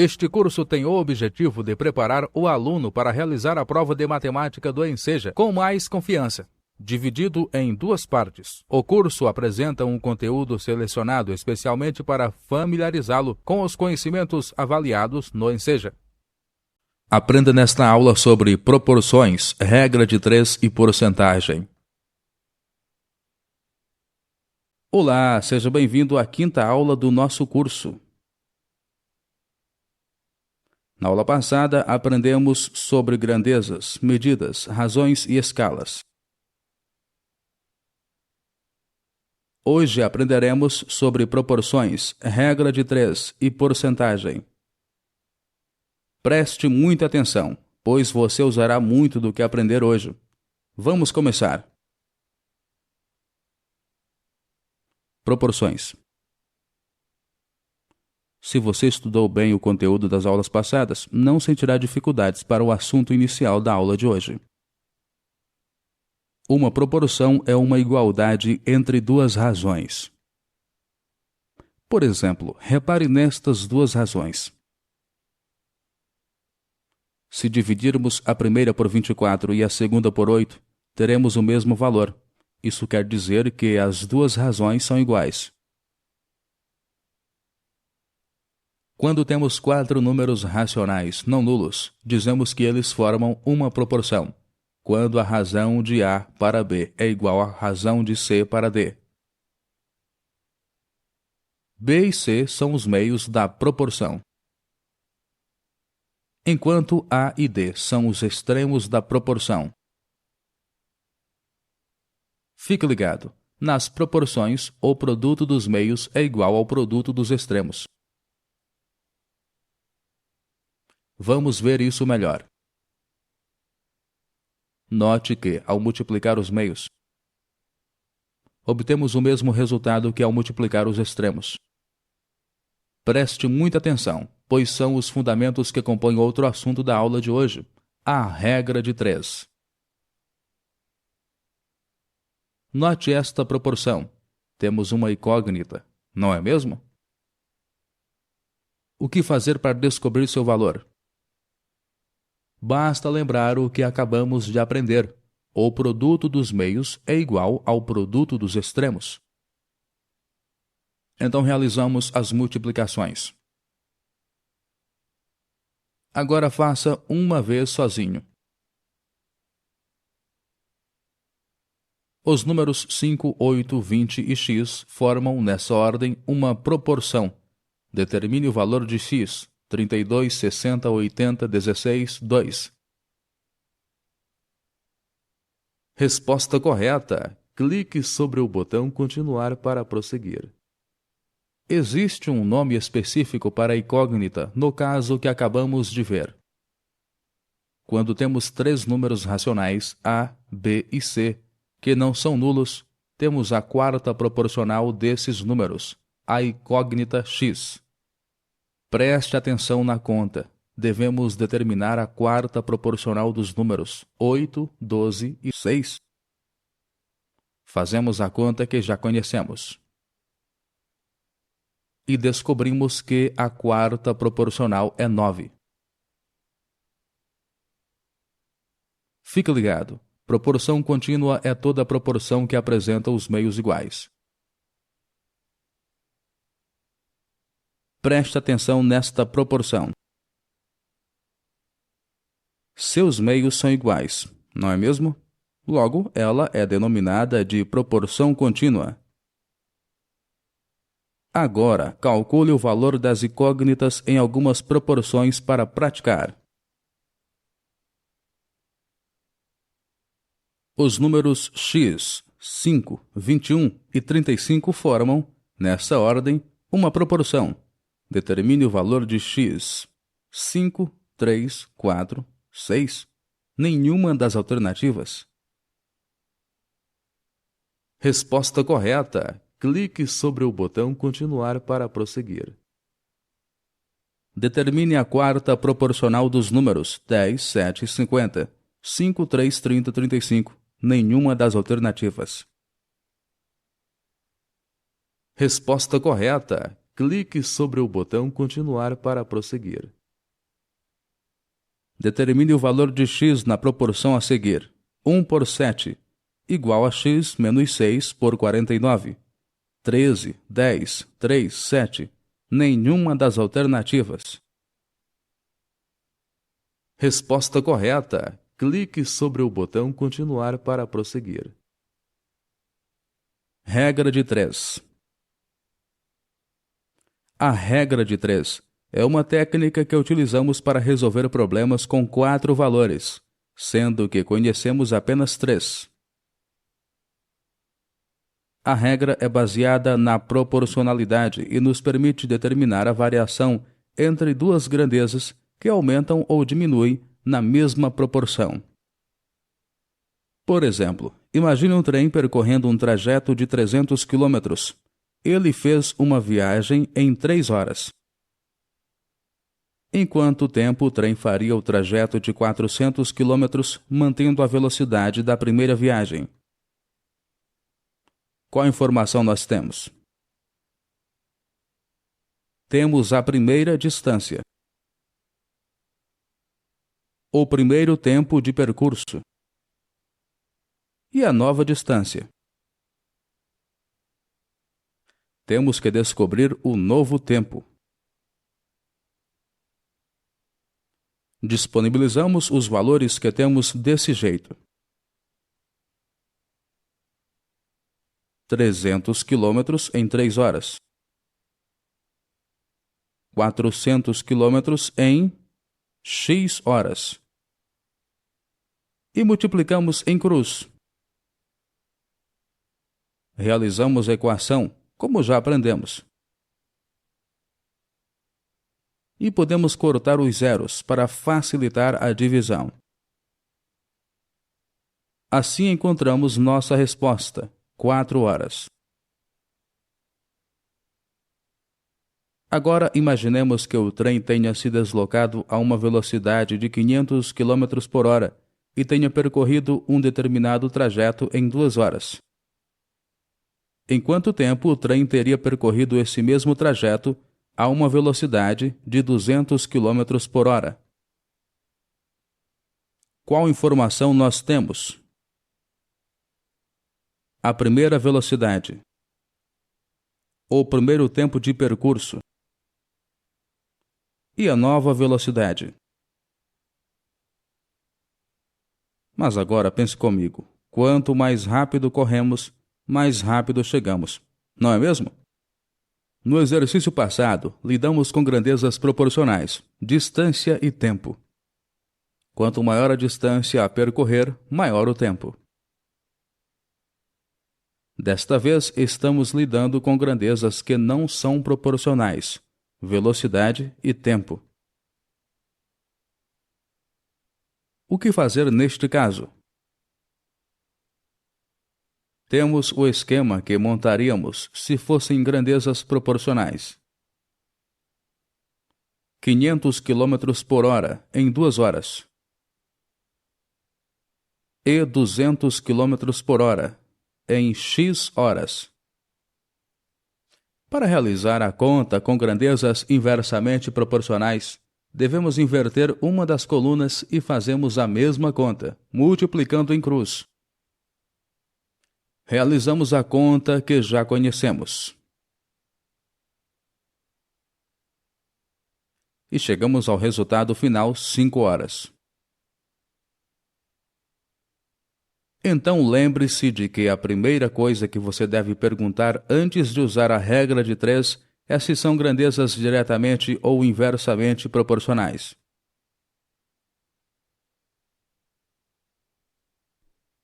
Este curso tem o objetivo de preparar o aluno para realizar a prova de matemática do Enseja com mais confiança. Dividido em duas partes, o curso apresenta um conteúdo selecionado especialmente para familiarizá-lo com os conhecimentos avaliados no Enseja. Aprenda nesta aula sobre proporções, regra de 3 e porcentagem. Olá, seja bem-vindo à quinta aula do nosso curso. Na aula passada, aprendemos sobre grandezas, medidas, razões e escalas. Hoje aprenderemos sobre proporções, regra de 3 e porcentagem. Preste muita atenção, pois você usará muito do que aprender hoje. Vamos começar. Proporções. Se você estudou bem o conteúdo das aulas passadas, não sentirá dificuldades para o assunto inicial da aula de hoje. Uma proporção é uma igualdade entre duas razões. Por exemplo, repare nestas duas razões. Se dividirmos a primeira por 24 e a segunda por 8, teremos o mesmo valor. Isso quer dizer que as duas razões são iguais. Quando temos 4 números racionais não nulos, dizemos que eles formam uma proporção, quando a razão de A para B é igual à razão de C para D. B e C são os meios da proporção, enquanto A e D são os extremos da proporção. Fique ligado, nas proporções, o produto dos meios é igual ao produto dos extremos. Vamos ver isso melhor. Note que, ao multiplicar os meios, obtemos o mesmo resultado que ao multiplicar os extremos. Preste muita atenção, pois são os fundamentos que compõem outro assunto da aula de hoje, a regra de 3. Note esta proporção. Temos uma incógnita, não é mesmo? O que fazer para descobrir seu valor? Basta lembrar o que acabamos de aprender. O produto dos meios é igual ao produto dos extremos. Então realizamos as multiplicações. Agora faça uma vez sozinho. Os números 5, 8, 20 e x formam, nessa ordem, uma proporção. Determine o valor de x. 32, 60, 80, 16, 2. Resposta correta. Clique sobre o botão continuar para prosseguir. Existe um nome específico para a incógnita, no caso que acabamos de ver. Quando temos 3 números racionais, A, B e C, que não são nulos, temos a quarta proporcional desses números, a incógnita x. Preste atenção na conta. Devemos determinar a quarta proporcional dos números 8, 12 e 6. Fazemos a conta que já conhecemos. E descobrimos que a quarta proporcional é 9. Fique ligado. Proporção contínua é toda proporção que apresenta os meios iguais. Preste atenção nesta proporção. Seus meios são iguais, não é mesmo? Logo, ela é denominada de proporção contínua. Agora, calcule o valor das incógnitas em algumas proporções para praticar. Os números x, 5, 21 e 35 formam, nessa ordem, uma proporção. Determine o valor de x. 5, 3, 4, 6. Nenhuma das alternativas. Resposta correta. Clique sobre o botão continuar para prosseguir. Determine a quarta proporcional dos números 10, 7 e 50. 5, 3, 30, 35. Nenhuma das alternativas. Resposta correta. clique sobre o botão Continuar para prosseguir. Determine o valor de x na proporção a seguir: 1 por 7, igual a x menos 6 por 49. 13, 10, 3, 7. Nenhuma das alternativas. Resposta correta. Clique sobre o botão Continuar para prosseguir. Regra de 3. A regra de 3 é uma técnica que utilizamos para resolver problemas com 4 valores, sendo que conhecemos apenas 3. A regra é baseada na proporcionalidade e nos permite determinar a variação entre duas grandezas que aumentam ou diminuem na mesma proporção. Por exemplo, imagine um trem percorrendo um trajeto de 300 km. Ele fez uma viagem em 3 horas. Em quanto tempo o trem faria o trajeto de 400 km, mantendo a velocidade da primeira viagem? Qual informação nós temos? Temos a primeira distância, o primeiro tempo de percurso e a nova distância. Temos que descobrir o novo tempo. Disponibilizamos os valores que temos desse jeito. 300 km em 3 horas. 400 km em x horas. E multiplicamos em cruz. Realizamos a equação, como já aprendemos. E podemos cortar os zeros para facilitar a divisão. Assim encontramos nossa resposta: 4 horas. Agora imaginemos que o trem tenha se deslocado a uma velocidade de 500 km por hora e tenha percorrido um determinado trajeto em 2 horas. Em quanto tempo o trem teria percorrido esse mesmo trajeto a uma velocidade de 200 km por hora? Qual informação nós temos? A primeira velocidade, o primeiro tempo de percurso e a nova velocidade. Mas agora pense comigo: quanto mais rápido corremos, mais rápido chegamos, não é mesmo? No exercício passado, lidamos com grandezas proporcionais, distância e tempo. Quanto maior a distância a percorrer, maior o tempo. Desta vez, estamos lidando com grandezas que não são proporcionais, velocidade e tempo. O que fazer neste caso? Temos o esquema que montaríamos se fossem grandezas proporcionais. 500 km por hora em 2 horas. E 200 km por hora em x horas. Para realizar a conta com grandezas inversamente proporcionais, devemos inverter uma das colunas e fazemos a mesma conta, multiplicando em cruz. Realizamos a conta que já conhecemos. E chegamos ao resultado final: 5 horas. Então lembre-se de que a primeira coisa que você deve perguntar antes de usar a regra de 3 é se são grandezas diretamente ou inversamente proporcionais.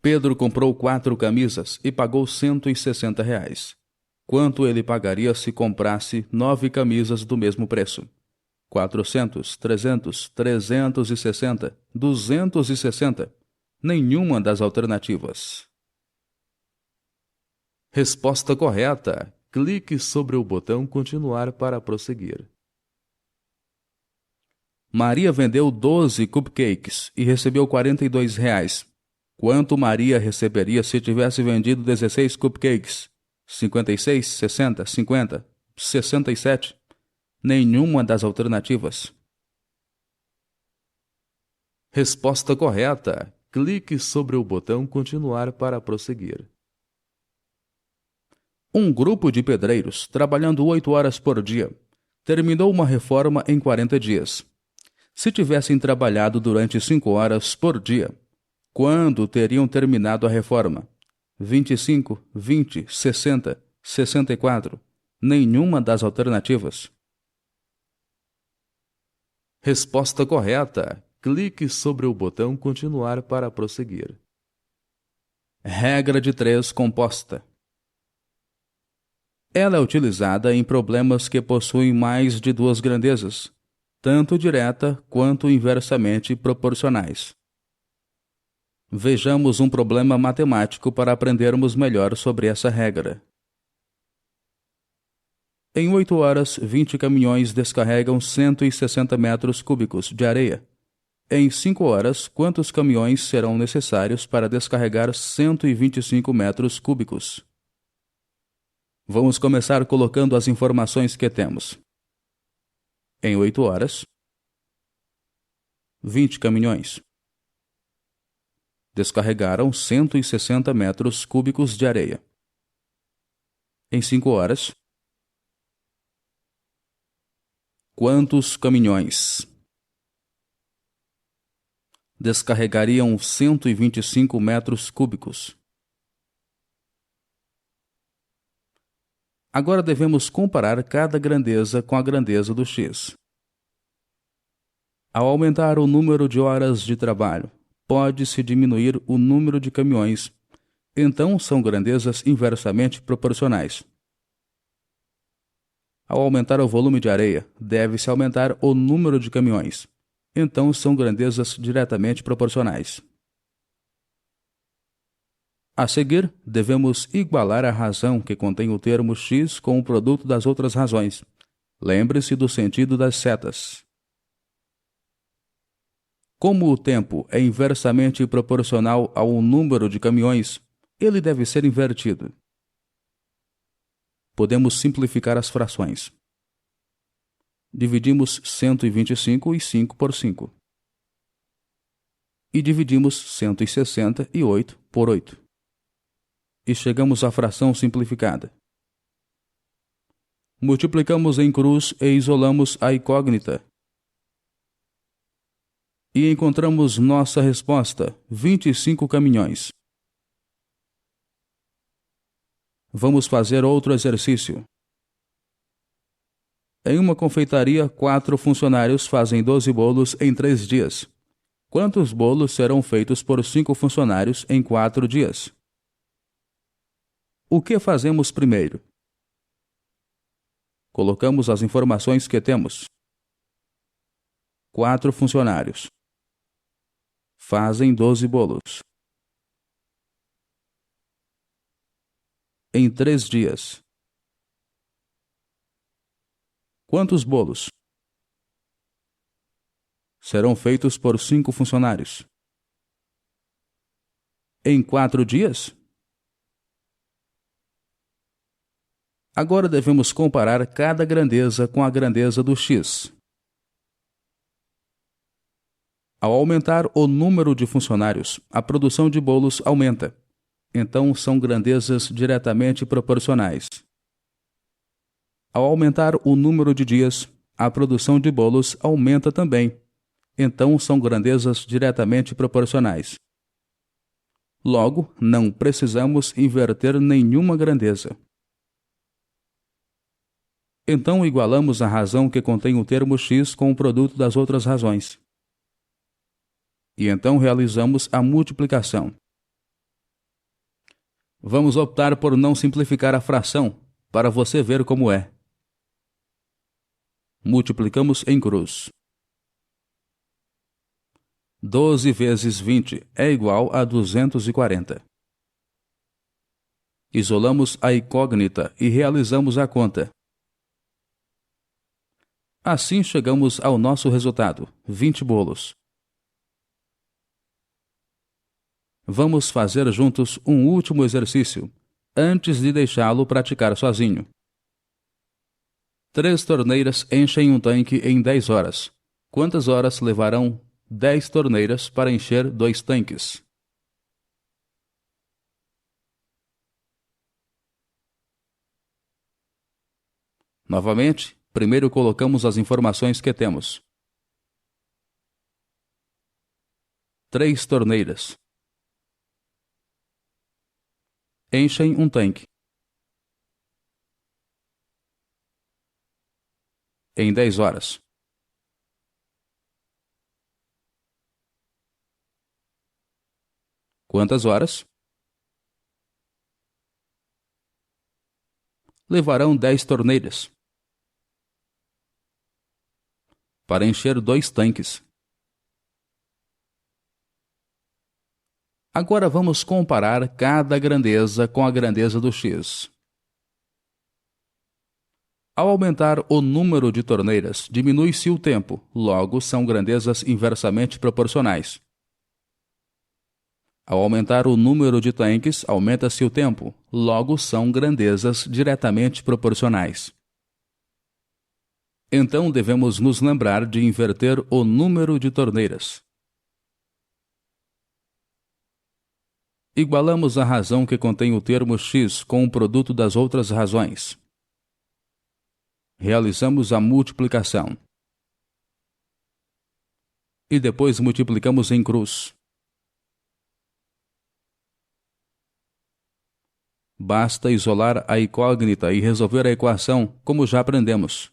Pedro comprou 4 camisas e pagou R$160. Quanto ele pagaria se comprasse 9 camisas do mesmo preço? 400, 300, 360, 260. Nenhuma das alternativas. Resposta correta. Clique sobre o botão Continuar para prosseguir. Maria vendeu 12 cupcakes e recebeu R$42. Quanto Maria receberia se tivesse vendido 16 cupcakes? 56, 60, 50. 67. Nenhuma das alternativas. Resposta correta. Clique sobre o botão Continuar para prosseguir. Um grupo de pedreiros, trabalhando 8 horas por dia, terminou uma reforma em 40 dias. Se tivessem trabalhado durante 5 horas por dia, quando teriam terminado a reforma? 25, 20, 60, 64. Nenhuma das alternativas. Resposta correta. Clique sobre o botão Continuar para prosseguir. Regra de 3 composta. Ela é utilizada em problemas que possuem mais de 2 grandezas, tanto direta quanto inversamente proporcionais. Vejamos um problema matemático para aprendermos melhor sobre essa regra. Em 8 horas, 20 caminhões descarregam 160 metros cúbicos de areia. Em 5 horas, quantos caminhões serão necessários para descarregar 125 metros cúbicos? Vamos começar colocando as informações que temos. Em 8 horas, 20 caminhões descarregaram 160 metros cúbicos de areia. Em 5 horas, quantos caminhões descarregariam 125 metros cúbicos? Agora devemos comparar cada grandeza com a grandeza do x. Ao aumentar o número de horas de trabalho, pode-se diminuir o número de caminhões. Então, são grandezas inversamente proporcionais. Ao aumentar o volume de areia, deve-se aumentar o número de caminhões. Então, são grandezas diretamente proporcionais. A seguir, devemos igualar a razão que contém o termo x com o produto das outras razões. Lembre-se do sentido das setas. Como o tempo é inversamente proporcional ao número de caminhões, ele deve ser invertido. Podemos simplificar as frações. Dividimos 125 e 5 por 5. E dividimos 168 por 8. E chegamos à fração simplificada. Multiplicamos em cruz e isolamos a incógnita. E encontramos nossa resposta: 25 caminhões. Vamos fazer outro exercício. Em uma confeitaria, 4 funcionários fazem 12 bolos em 3 dias. Quantos bolos serão feitos por 5 funcionários em 4 dias? O que fazemos primeiro? Colocamos as informações que temos. 4 funcionários fazem 12 bolos em 3 dias. Quantos bolos serão feitos por 5 funcionários em 4 dias? Agora devemos comparar cada grandeza com a grandeza do x. Ao aumentar o número de funcionários, a produção de bolos aumenta. Então, são grandezas diretamente proporcionais. Ao aumentar o número de dias, a produção de bolos aumenta também. Então, são grandezas diretamente proporcionais. Logo, não precisamos inverter nenhuma grandeza. Então, igualamos a razão que contém o termo x com o produto das outras razões. E então realizamos a multiplicação. Vamos optar por não simplificar a fração, para você ver como é. Multiplicamos em cruz. 12 vezes 20 é igual a 240. Isolamos a incógnita e realizamos a conta. Assim chegamos ao nosso resultado: 20 bolos. Vamos fazer juntos um último exercício, antes de deixá-lo praticar sozinho. 3 torneiras enchem um tanque em 10 horas. Quantas horas levarão 10 torneiras para encher 2 tanques? Novamente, primeiro colocamos as informações que temos. 3 torneiras enchem um tanque em 10 horas. Quantas horas levarão 10 torneiras para encher 2 tanques? Agora vamos comparar cada grandeza com a grandeza do X. Ao aumentar o número de torneiras, diminui-se o tempo, logo são grandezas inversamente proporcionais. Ao aumentar o número de tanques, aumenta-se o tempo, logo são grandezas diretamente proporcionais. Então devemos nos lembrar de inverter o número de torneiras. Igualamos a razão que contém o termo x com o produto das outras razões. Realizamos a multiplicação. E depois multiplicamos em cruz. Basta isolar a incógnita e resolver a equação, como já aprendemos.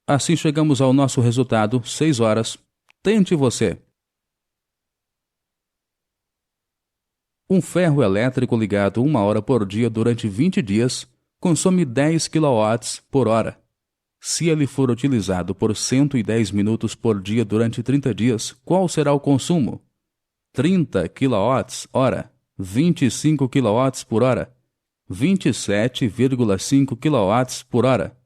Assim chegamos ao nosso resultado, 6 horas. Tente você. Um ferro elétrico ligado 1 hora por dia durante 20 dias consome 10 kW por hora. Se ele for utilizado por 110 minutos por dia durante 30 dias, qual será o consumo? 30 kWh, 25 kW por hora, 27,5 kW por hora,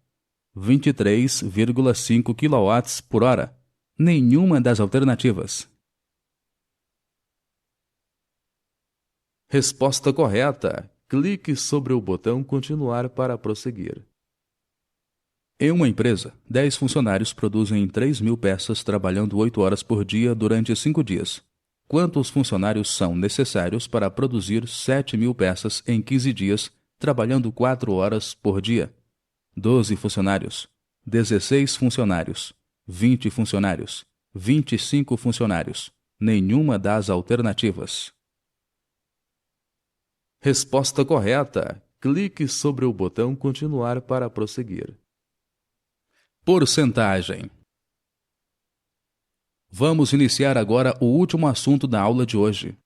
23,5 kW por hora. Nenhuma das alternativas. Resposta correta. Clique sobre o botão Continuar para prosseguir. Em uma empresa, 10 funcionários produzem 3.000 peças trabalhando 8 horas por dia durante 5 dias. Quantos funcionários são necessários para produzir 7.000 peças em 15 dias, trabalhando 4 horas por dia? 12 funcionários, 16 funcionários, 20 funcionários, 25 funcionários. Nenhuma das alternativas. Resposta correta. Clique sobre o botão Continuar para prosseguir. Porcentagem. Vamos iniciar agora o último assunto da aula de hoje.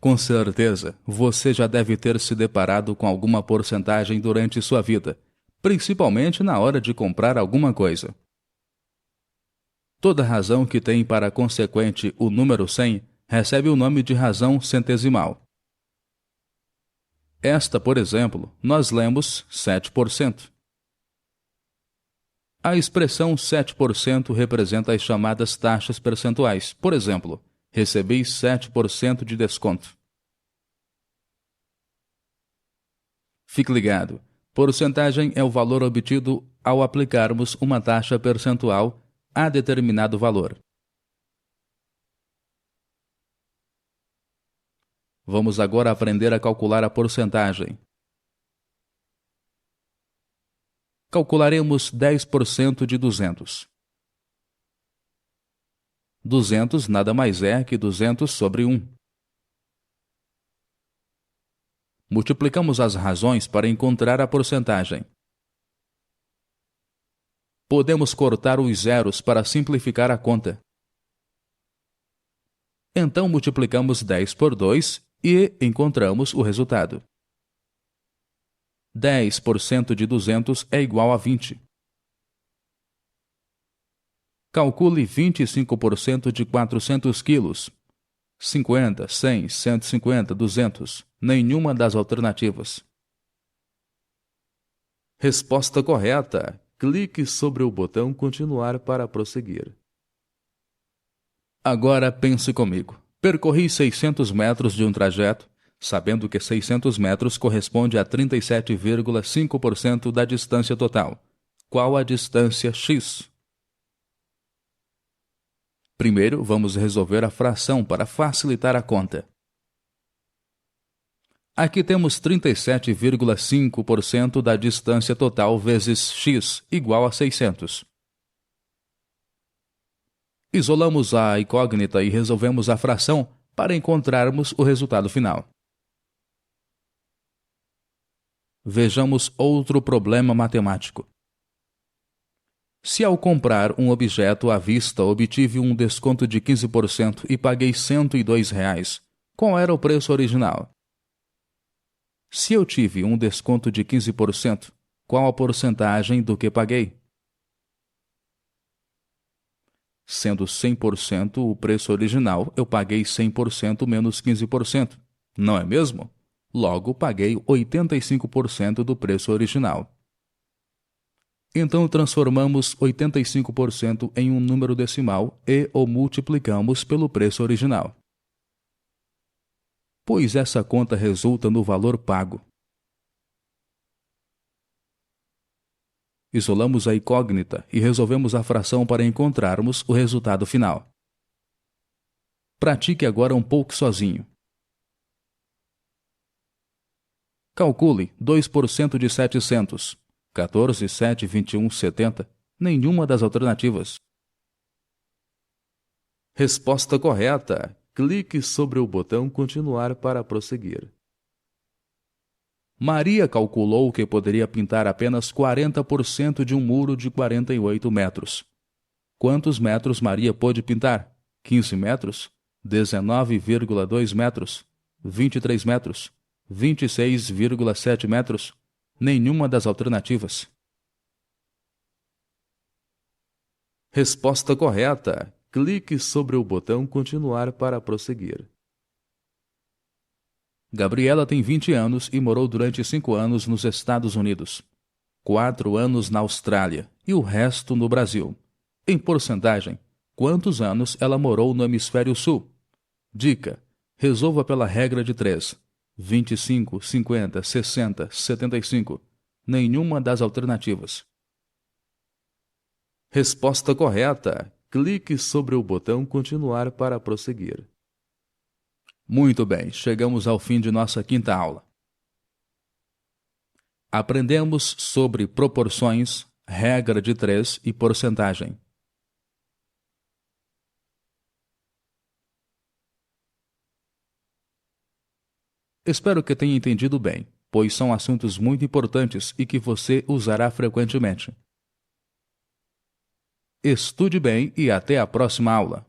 Com certeza, você já deve ter se deparado com alguma porcentagem durante sua vida, principalmente na hora de comprar alguma coisa. Toda razão que tem para consequente o número 100 recebe o nome de razão centesimal. Esta, por exemplo, nós lemos 7%. A expressão 7% representa as chamadas taxas percentuais. Por exemplo, recebi 7% de desconto. Fique ligado. Porcentagem é o valor obtido ao aplicarmos uma taxa percentual a determinado valor. Vamos agora aprender a calcular a porcentagem. Calcularemos 10% de 200. 200 nada mais é que 200 sobre 1. Multiplicamos as razões para encontrar a porcentagem. Podemos cortar os zeros para simplificar a conta. Então multiplicamos 10 por 2 e encontramos o resultado. 10% de 200 é igual a 20. Calcule 25% de 400 quilos. 50, 100, 150, 200. Nenhuma das alternativas. Resposta correta. Clique sobre o botão Continuar para prosseguir. Agora pense comigo. Percorri 600 metros de um trajeto. sabendo que 600 metros corresponde a 37,5% da distância total. Qual a distância x? Primeiro, vamos resolver a fração para facilitar a conta. Aqui temos 37,5% da distância total vezes x igual a 600. Isolamos a incógnita e resolvemos a fração para encontrarmos o resultado final. Vejamos outro problema matemático. Se ao comprar um objeto à vista obtive um desconto de 15% e paguei R$ 102, qual era o preço original? Se eu tive um desconto de 15%, qual a porcentagem do que paguei? Sendo 100% o preço original, eu paguei 100% menos 15%, não é mesmo? Logo, paguei 85% do preço original. Então, transformamos 85% em um número decimal e o multiplicamos pelo preço original. Pois essa conta resulta no valor pago. Isolamos a incógnita e resolvemos a fração para encontrarmos o resultado final. Pratique agora um pouco sozinho. Calcule 2% de 700. 14, 7, 21, 70. Nenhuma das alternativas. Resposta correta. Clique sobre o botão Continuar para prosseguir. Maria calculou que poderia pintar apenas 40% de um muro de 48 metros. Quantos metros Maria pôde pintar? 15 metros? 19,2 metros? 23 metros? 26,7 metros? Nenhuma das alternativas. Resposta correta. Clique sobre o botão Continuar para prosseguir. Gabriela tem 20 anos e morou durante 5 anos nos Estados Unidos, 4 anos na Austrália e o resto no Brasil. Em porcentagem, quantos anos ela morou no Hemisfério Sul? Dica: resolva pela regra de 3. 25, 50, 60, 75. Nenhuma das alternativas. Resposta correta. Clique sobre o botão Continuar para prosseguir. Muito bem, chegamos ao fim de nossa quinta aula. Aprendemos sobre proporções, regra de 3 e porcentagem. Espero que tenha entendido bem, pois são assuntos muito importantes e que você usará frequentemente. Estude bem e até a próxima aula.